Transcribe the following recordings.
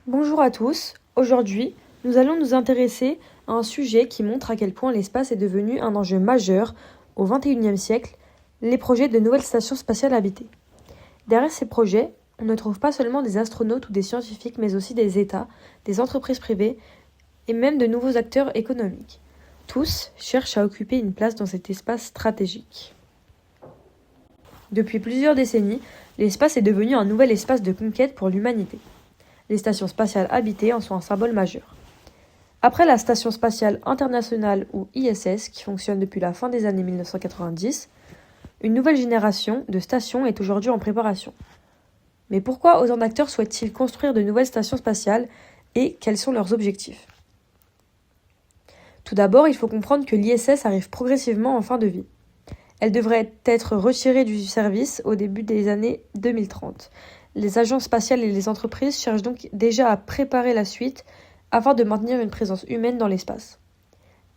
Bonjour à tous, aujourd'hui nous allons nous intéresser à un sujet qui montre à quel point l'espace est devenu un enjeu majeur au XXIe siècle, les projets de nouvelles stations spatiales habitées. Derrière ces projets, on ne trouve pas seulement des astronautes ou des scientifiques, mais aussi des États, des entreprises privées et même de nouveaux acteurs économiques. Tous cherchent à occuper une place dans cet espace stratégique. Depuis plusieurs décennies, l'espace est devenu un nouvel espace de conquête pour l'humanité. Les stations spatiales habitées en sont un symbole majeur. Après la Station spatiale internationale ou ISS, qui fonctionne depuis la fin des années 1990, une nouvelle génération de stations est aujourd'hui en préparation. Mais pourquoi autant d'acteurs souhaitent-ils construire de nouvelles stations spatiales et quels sont leurs objectifs ? Tout d'abord, il faut comprendre que l'ISS arrive progressivement en fin de vie. Elle devrait être retirée du service au début des années 2030. Les agences spatiales et les entreprises cherchent donc déjà à préparer la suite afin de maintenir une présence humaine dans l'espace.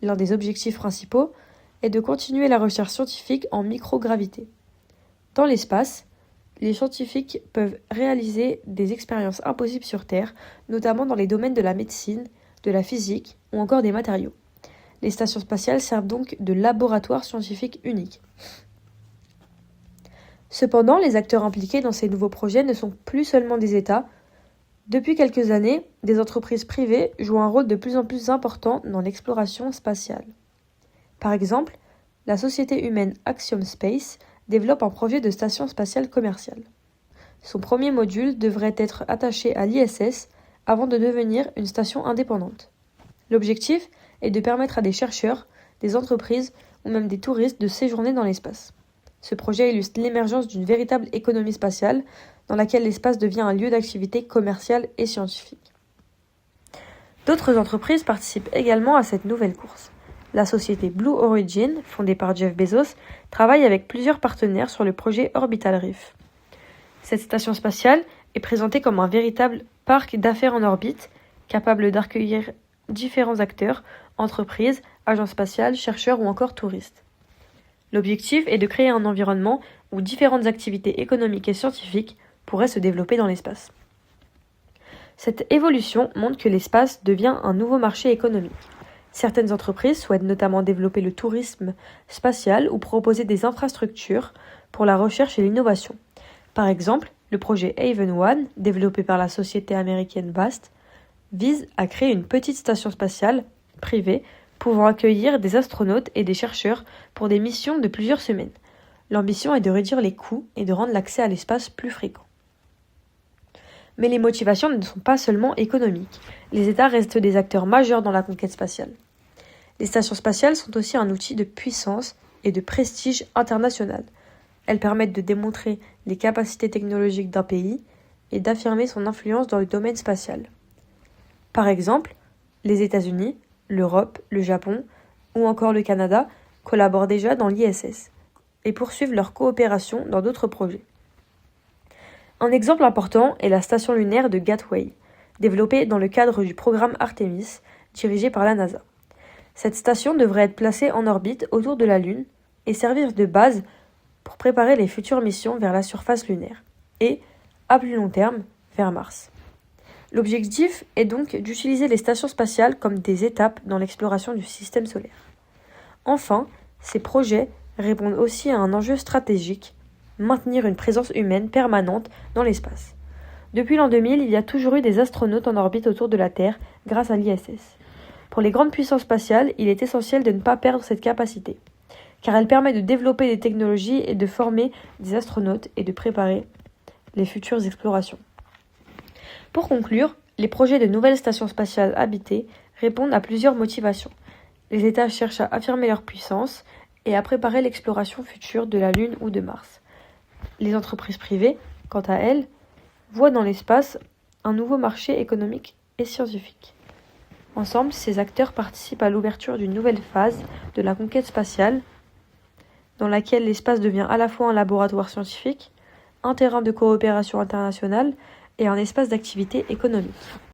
L'un des objectifs principaux est de continuer la recherche scientifique en microgravité. Dans l'espace, les scientifiques peuvent réaliser des expériences impossibles sur Terre, notamment dans les domaines de la médecine, de la physique ou encore des matériaux. Les stations spatiales servent donc de laboratoires scientifiques uniques. Cependant, les acteurs impliqués dans ces nouveaux projets ne sont plus seulement des États. Depuis quelques années, des entreprises privées jouent un rôle de plus en plus important dans l'exploration spatiale. Par exemple, la société humaine Axiom Space développe un projet de station spatiale commerciale. Son premier module devrait être attaché à l'ISS avant de devenir une station indépendante. L'objectif est de permettre à des chercheurs, des entreprises ou même des touristes de séjourner dans l'espace. Ce projet illustre l'émergence d'une véritable économie spatiale dans laquelle l'espace devient un lieu d'activité commerciale et scientifique. D'autres entreprises participent également à cette nouvelle course. La société Blue Origin, fondée par Jeff Bezos, travaille avec plusieurs partenaires sur le projet Orbital Reef. Cette station spatiale est présentée comme un véritable parc d'affaires en orbite, capable d'accueillir différents acteurs, entreprises, agences spatiales, chercheurs ou encore touristes. L'objectif est de créer un environnement où différentes activités économiques et scientifiques pourraient se développer dans l'espace. Cette évolution montre que l'espace devient un nouveau marché économique. Certaines entreprises souhaitent notamment développer le tourisme spatial ou proposer des infrastructures pour la recherche et l'innovation. Par exemple, le projet Haven One, développé par la société américaine VAST, vise à créer une petite station spatiale privée pouvant accueillir des astronautes et des chercheurs pour des missions de plusieurs semaines. L'ambition est de réduire les coûts et de rendre l'accès à l'espace plus fréquent. Mais les motivations ne sont pas seulement économiques. Les États restent des acteurs majeurs dans la conquête spatiale. Les stations spatiales sont aussi un outil de puissance et de prestige international. Elles permettent de démontrer les capacités technologiques d'un pays et d'affirmer son influence dans le domaine spatial. Par exemple, les États-Unis, l'Europe, le Japon ou encore le Canada collaborent déjà dans l'ISS et poursuivent leur coopération dans d'autres projets. Un exemple important est la station lunaire de Gateway, développée dans le cadre du programme Artemis, dirigé par la NASA. Cette station devrait être placée en orbite autour de la Lune et servir de base pour préparer les futures missions vers la surface lunaire et, à plus long terme, vers Mars. L'objectif est donc d'utiliser les stations spatiales comme des étapes dans l'exploration du système solaire. Enfin, ces projets répondent aussi à un enjeu stratégique, maintenir une présence humaine permanente dans l'espace. Depuis l'an 2000, il y a toujours eu des astronautes en orbite autour de la Terre grâce à l'ISS. Pour les grandes puissances spatiales, il est essentiel de ne pas perdre cette capacité, car elle permet de développer des technologies et de former des astronautes et de préparer les futures explorations. Pour conclure, les projets de nouvelles stations spatiales habitées répondent à plusieurs motivations. Les États cherchent à affirmer leur puissance et à préparer l'exploration future de la Lune ou de Mars. Les entreprises privées, quant à elles, voient dans l'espace un nouveau marché économique et scientifique. Ensemble, ces acteurs participent à l'ouverture d'une nouvelle phase de la conquête spatiale, dans laquelle l'espace devient à la fois un laboratoire scientifique, un terrain de coopération internationale et un espace d'activité économique.